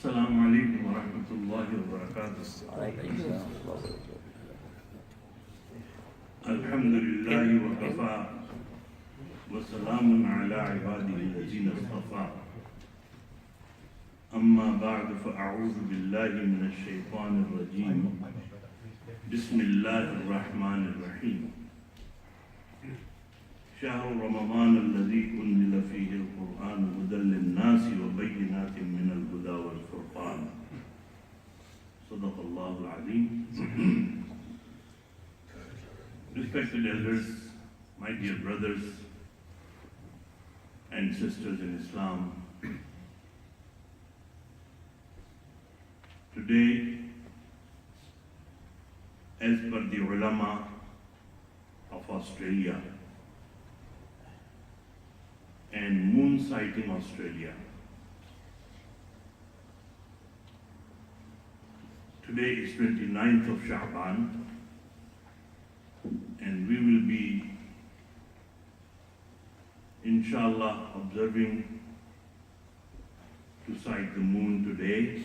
السلام عليكم ورحمة الله وبركاته. الحمد لله وكفى وسلام على عباده الذين اصطفى. أما بعد فأعوذ بالله من الشيطان الرجيم. بسم الله الرحمن الرحيم. شهر رمضان الذي أنزل فيه القرآن هدى للناس وبينات من الهدى والفرقان. صدق الله العظيم. Respected elders, my dear brothers and sisters in Islam, today, as per the ulama of Australia and moon sighting Australia, today is 29th of Sha'ban, and we will be, inshallah, observing to sight the moon today.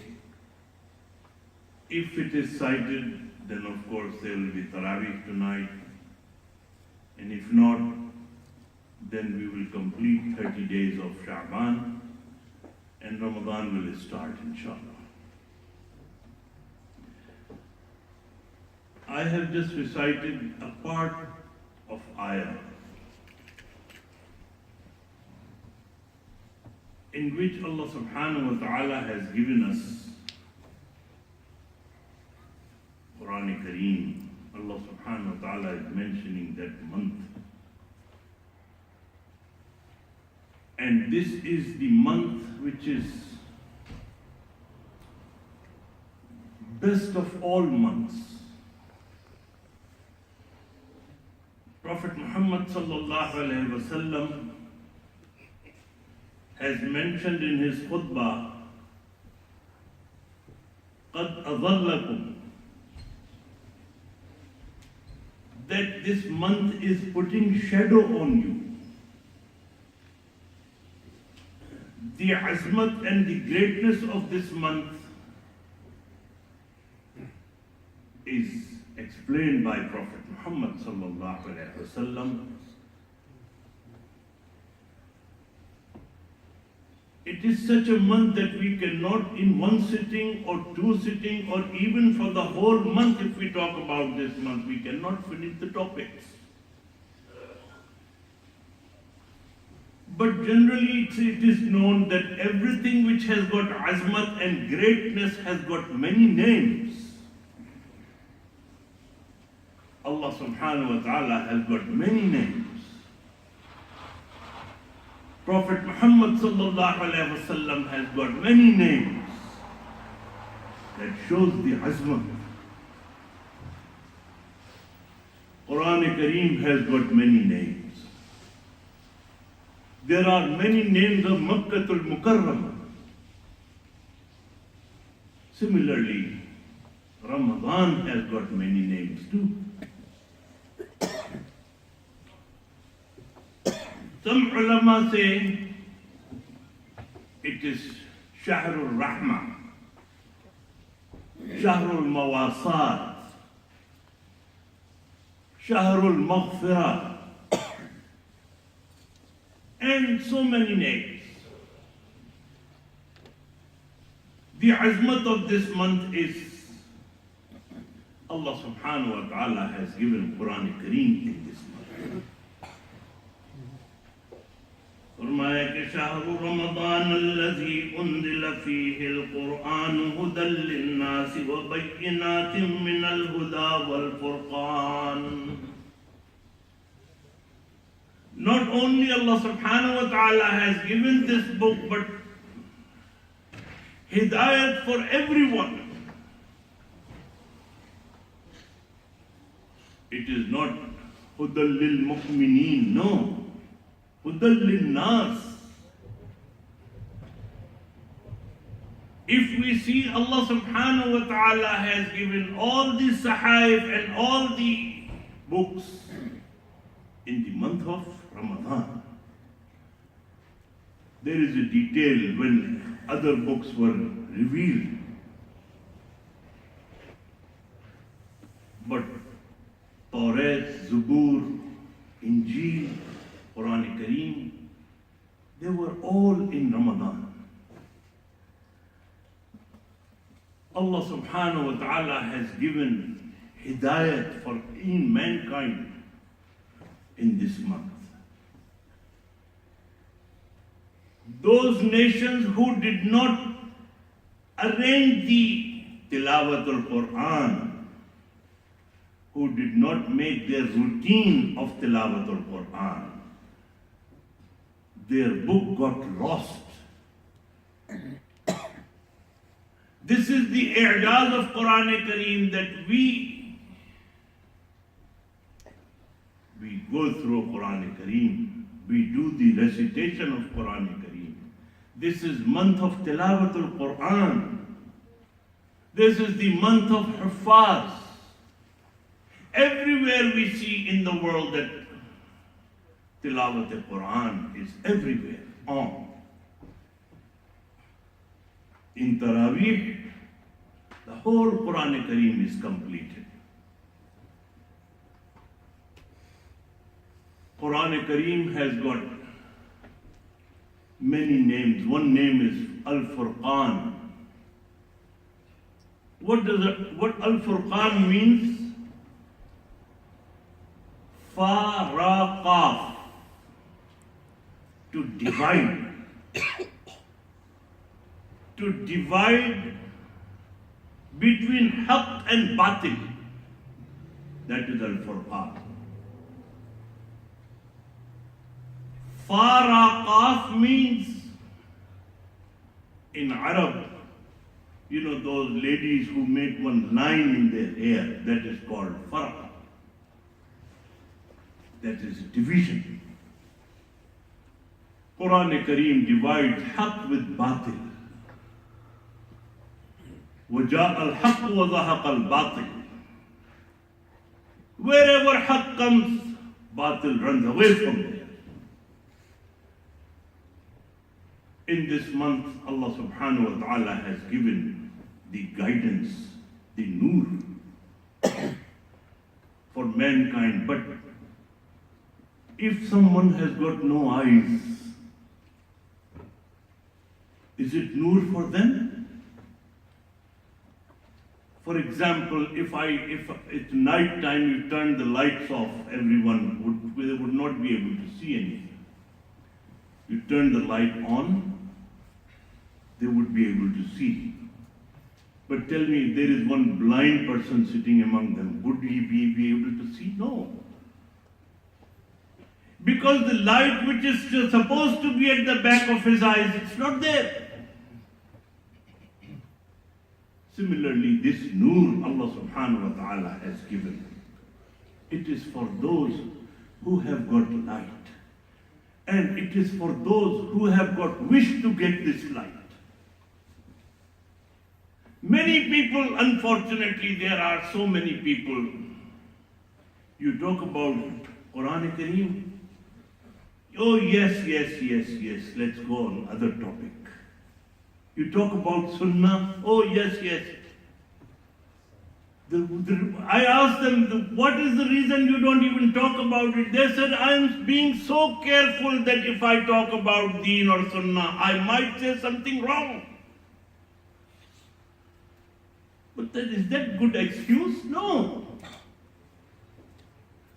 If it is sighted, then of course there will be Taraweeh tonight, and if not, then we will complete 30 days of Sha'ban, and Ramadan will start, inshallah. I have just recited a part of ayah in which Allah subhanahu wa ta'ala has given us Quran Kareem. Allah subhanahu wa ta'ala is mentioning that month. And this is the month which is best of all months. Prophet Muhammad sallallahu alaihi wasallam has mentioned in his khutbah, قَدْ أَظَلَّكُمْ, that this month is putting shadow on you. The azmat and the greatness of this month is explained by Prophet Muhammad sallallahu alaihi wasallam. It is such a month that we cannot in one sitting or two sitting or even for the whole month, if we talk about this month, we cannot finish the topics. But generally it is known that everything which has got azmat and greatness has got many names. Allah subhanahu wa ta'ala has got many names. Prophet Muhammad sallallahu alaihi wasallam has got many names that shows the azmat. Quran Kareem has got many names. There are many names of Makkatul Mukarramah. Similarly, Ramadan has got many names too. Some ulama say it is Shahrul Rahmah, Shahrul Mawasat, Shahrul Maghfirah, and so many names. The azmat of this month is Allah subhanahu wa ta'ala has given Quran Kareem in this month. فرمایا کہ شہر رمضان الذی انزل فیہ القرآن ہدی للناس وبینات من الہدی والفرقان. Not only Allah subhanahu wa ta'ala has given this book, but hidayat for everyone. It is not hudal lil mu'mineen, no. Hudal lil nas. If we see Allah subhanahu wa ta'ala has given all the SHA'IR and all the books in the month of Ramadan. There is a detail when other books were revealed. But Tawrat, Zabur, Injil, Quran Kareem, they were all in Ramadan. Allah subhanahu wa ta'ala has given hidayat for in mankind in this month. Those nations who did not arrange the Tilawatul Quran, who did not make their routine of Tilawatul Quran, their book got lost. This is the i'jaz of Quran Kareem, that we go through Quran Kareem, we do the recitation of Quran Kareem. This is month of Tilawatul Quran. This is the month of Huffaz. Everywhere we see in the world that Tilawatul Quran is everywhere on. In Taraweeh, the whole Quran Kareem is completed. Quran Kareem has got many names. One name is Al-Furqan. What Al-Furqan means? Faraqaf, to divide. To divide between haqq and batil. That is Al-Furqan. Faraqaf means, in Arab, you know those ladies who make one line in their hair, that is called farqa. That is division. Quran Kareem divides haqq with batil. وَجَاءَ الْحَقُّ وَزَهَقَ الْبَاطِلِ. Wherever haqq comes, batil runs away from there. In this month, Allah subhanahu wa ta'ala has given the guidance, the nur for mankind. But if someone has got no eyes, is it nur for them? For example, if it's night time, you turn the lights off, everyone would not be able to see anything. You turn the light on, they would be able to see. But tell me, if there is one blind person sitting among them, would he be able to see? No. Because the light which is supposed to be at the back of his eyes, it's not there. Similarly, this nur Allah subhanahu wa ta'ala has given. It is for those who have got light. And it is for those who have got wish to get this light. Many people, unfortunately, there are so many people. You talk about Quran Kareem. Oh yes, let's go on other topic. You talk about Sunnah. Oh yes. I asked them, what is the reason you don't even talk about it? They said, I'm being so careful that if I talk about Deen or Sunnah, I might say something wrong. But is that good excuse? No.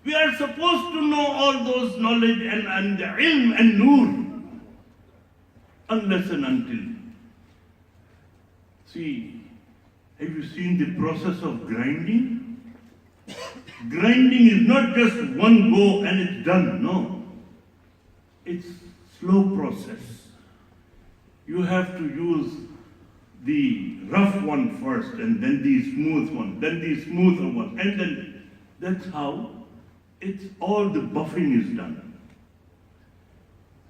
We are supposed to know all those knowledge and the ilm and nur, unless and until. See, have you seen the process of grinding? Grinding is not just one go and it's done, no. It's slow process. You have to use the rough one first, and then the smooth one, then the smoother one, and then that's how it's all the buffing is done.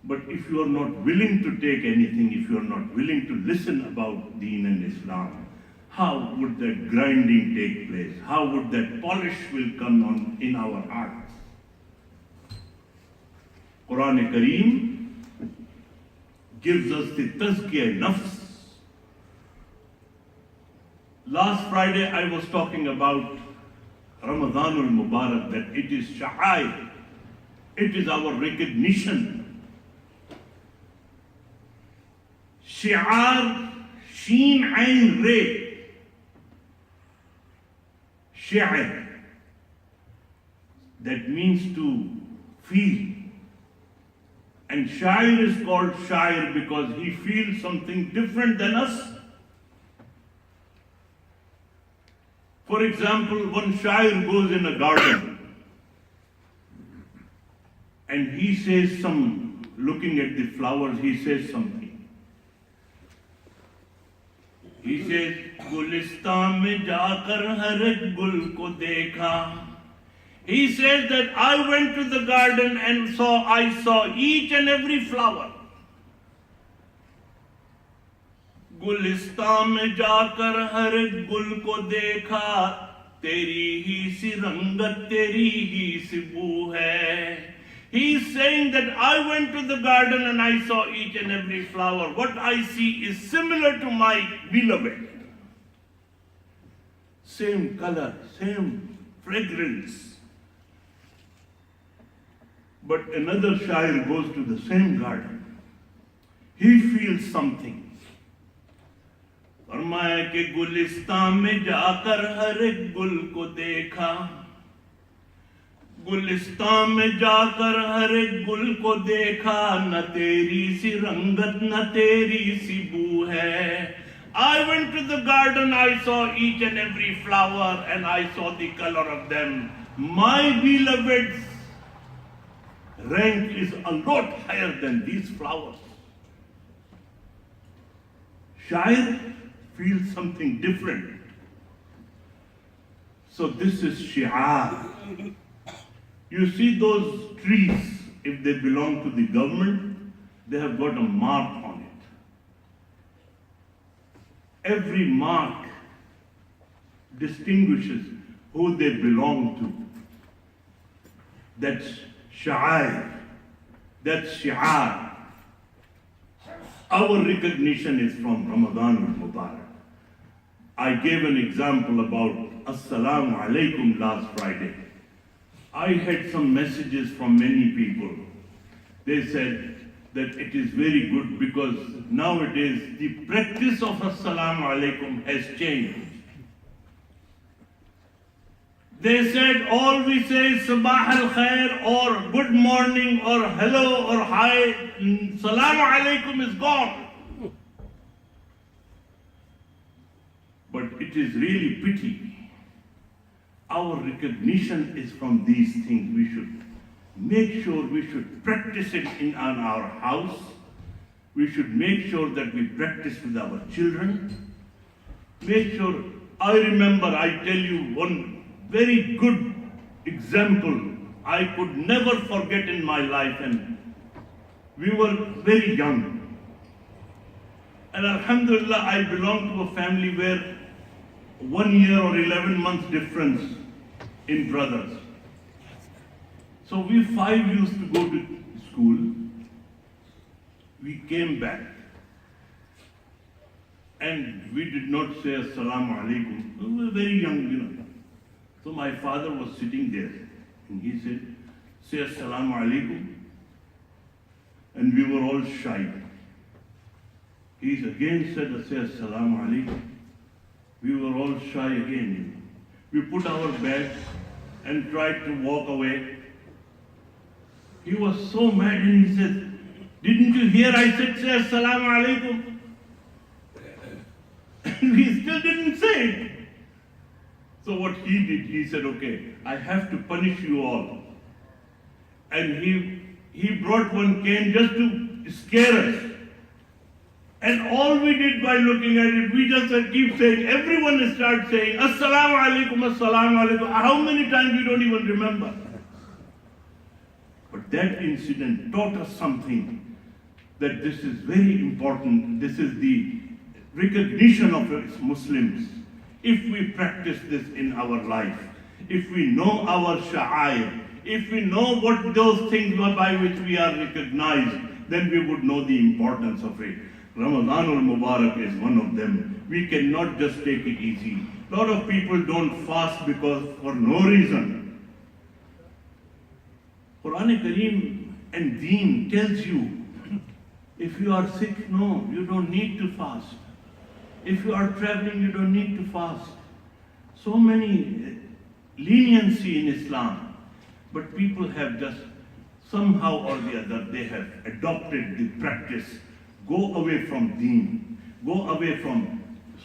But if you are not willing to take anything, if you are not willing to listen about Deen and Islam, how would that grinding take place? How would that polish will come on in our hearts? Quran Kareem gives us the tazkiyah nafs. Last Friday I was talking about Ramadanul Mubarak, that it is SHA'IR. It is our recognition. Shi'ar, Sheen Ain Re. SHA'IR. That means to feel. And SHA'IR is called SHA'IR because he feels something different than us. For example, one SHA'IR goes in a garden and he says looking at the flowers, he says something. He says, Gulistan mein jaakar har ek gul ko dekha. He says that I went to the garden and I saw each and every flower. Gulistan में जाकर हर एक गुल को देखा, तेरी ही सी रंगत तेरी ही सी बू है. He is saying that I went to the garden and I saw each and every flower. What I see is similar to my beloved. Same color, same fragrance. But another SHA'IR goes to the same garden. He feels something. फरमाया कि गुलिस्तान में जाकर हर एक गुल को देखा, गुलिस्तान में जाकर हर एक गुल को देखा, न तेरी सी रंगत न तेरी सी बू है. I went to the garden, I saw each and every flower and I saw the color of them. My beloved's rank is a lot higher than these flowers. SHA'IR feels something different. So this is shi'ar. You see those trees, if they belong to the government, they have got a mark on it. Every mark distinguishes who they belong to. That's SHA'IR. That's shi'ar. Our recognition is from Ramadan al-Mubarak. I gave an example about Assalamu alaikum last Friday. I had some messages from many people. They said that it is very good because nowadays the practice of Assalamu alaikum has changed. They said all we say is Sabah al-Khair or good morning or hello or hi, Salamu alaikum is gone. But it is really pity. Our recognition is from these things. We should make sure we should practice it in our house. We should make sure that we practice with our children. Make sure, I remember, I tell you one very good example I could never forget in my life, and we were very young. And Alhamdulillah, I belong to a family where 1 year or 11 months difference in brothers. So we 5 used to go to school. We came back. And we did not say Assalamu alaikum. We were very young, So my father was sitting there. And he said, say Assalamu alaikum. And we were all shy. He again said, say Assalamu alaikum. We were all shy again. We put our bags and tried to walk away. He was so mad and he said, didn't you hear I said, say Assalamu alaikum? And we still didn't say it. So what he did, he said, okay, I have to punish you all. And he brought one cane just to scare us. And all we did by looking at it, we just keep saying, everyone starts saying, Assalamu alaikum, Assalamu alaikum. How many times we don't even remember. But that incident taught us something, that this is very important. This is the recognition of us Muslims. If we practice this in our life, if we know our SHA'IR, if we know what those things by which we are recognized, then we would know the importance of it. Ramadanul Mubarak is one of them. We cannot just take it easy. A lot of people don't fast because for no reason. Quran Kareem and Deen tells you, if you are sick, no, you don't need to fast. If you are traveling, you don't need to fast. So many leniency in Islam, but people have just somehow or the other, they have adopted the practice. Go away from Deen, go away from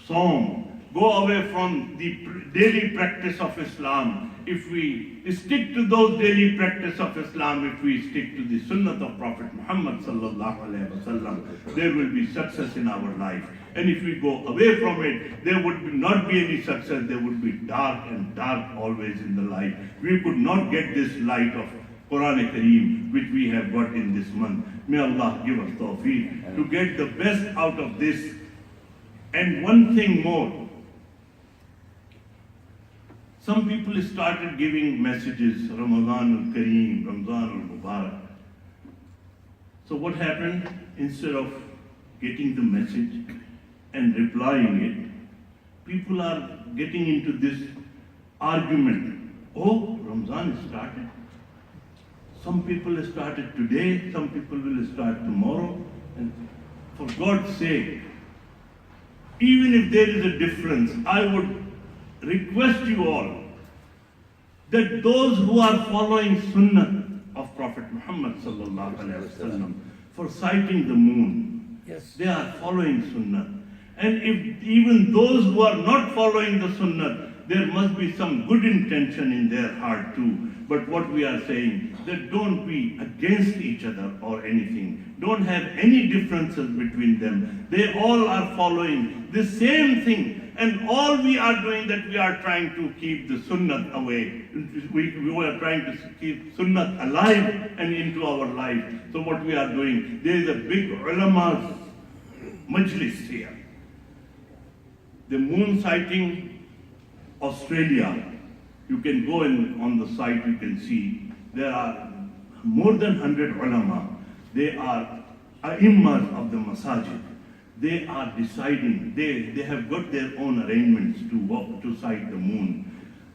Sawm, go away from the daily practice of Islam. If we stick to those daily practice of Islam, if we stick to the Sunnah of Prophet Muhammad sallallahu alaihi wasallam, there will be success in our life. And if we go away from it, there would not be any success. There would be dark and dark always in the life. We could not get this light of Quran Kareem which we have got in this month. May Allah give us tawfiq to get the best out of this. And one thing more, some people started giving messages, Ramadan al-Kareem, Ramadan al-Mubarak. So what happened? Instead of getting the message and replying it, people are getting into this argument. Oh, Ramadan started. Some people started today, some people will start tomorrow. And for God's sake, even if there is a difference, I would request you all that those who are following Sunnah of Prophet Muhammad sallallahu alaihi wasallam for sighting the moon, yes, they are following Sunnah. And if even those who are not following the Sunnah, there must be some good intention in their heart too. But what we are saying, that don't be against each other or anything. Don't have any differences between them. They all are following the same thing. And all we are doing that we are trying to keep the Sunnah away. We are trying to keep Sunnah alive and into our life. So what we are doing, there is a big ulama's majlis here. The moon sighting, Australia, you can go on the site, you can see there are more than 100 ulama. They are ai*immas of the Masjid. They are deciding, they have got their own arrangements to sight the moon.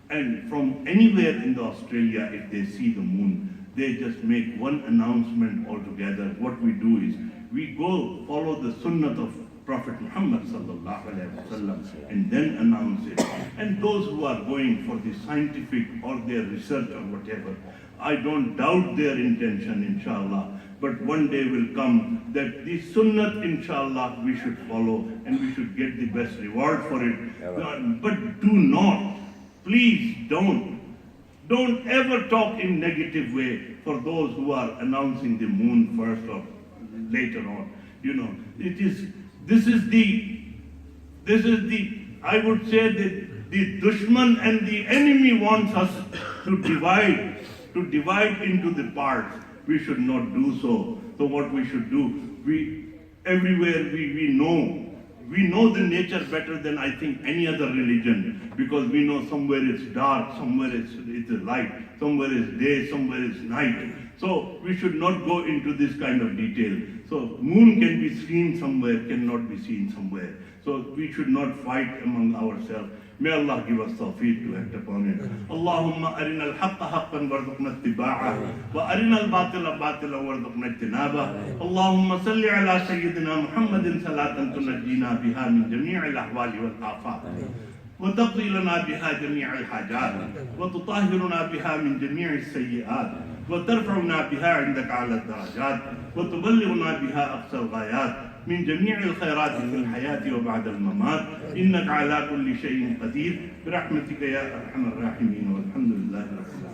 And from anywhere in the Australia, if they see the moon, they just make one announcement altogether. What we do is, we go follow the Sunnah of Prophet Muhammad sallallahu alaihi wasallam and then announce it. And those who are going for the scientific or their research or whatever, I don't doubt their intention, inshallah. But one day will come that the Sunnah, inshallah, we should follow and we should get the best reward for it. But do not, please don't ever talk in negative way for those who are announcing the moon first or later on. You know, this is the, I would say that the dushman and the enemy wants us to divide into the parts. We should not do so. So what we should do, everywhere we know the nature better than I think any other religion, because we know somewhere it's dark, somewhere it's light, somewhere it's day, somewhere it's night. So we should not go into this kind of detail. So moon can be seen somewhere, cannot be seen somewhere. So we should not fight among ourselves. May Allah give us tawfiq to act upon it. Allahumma arina al-haqqa haqqan warzuqna ittiba'ah wa arina al-batila batilan warzuqna ijtinabah. Allahumma salli ala sayyidina Muhammadin salatan tunajjina biha min jami'il ahwali wal afat. وتقضي لنا بها جميع الحاجات وتطهرنا بها من جميع السيئات وترفعنا بها عندك على الدرجات وتبلغنا بها أقصى الغايات من جميع الخيرات في الحياة وبعد الممات إنك على كل شيء قدير برحمتك يا أرحم الراحمين والحمد لله رب العالمين.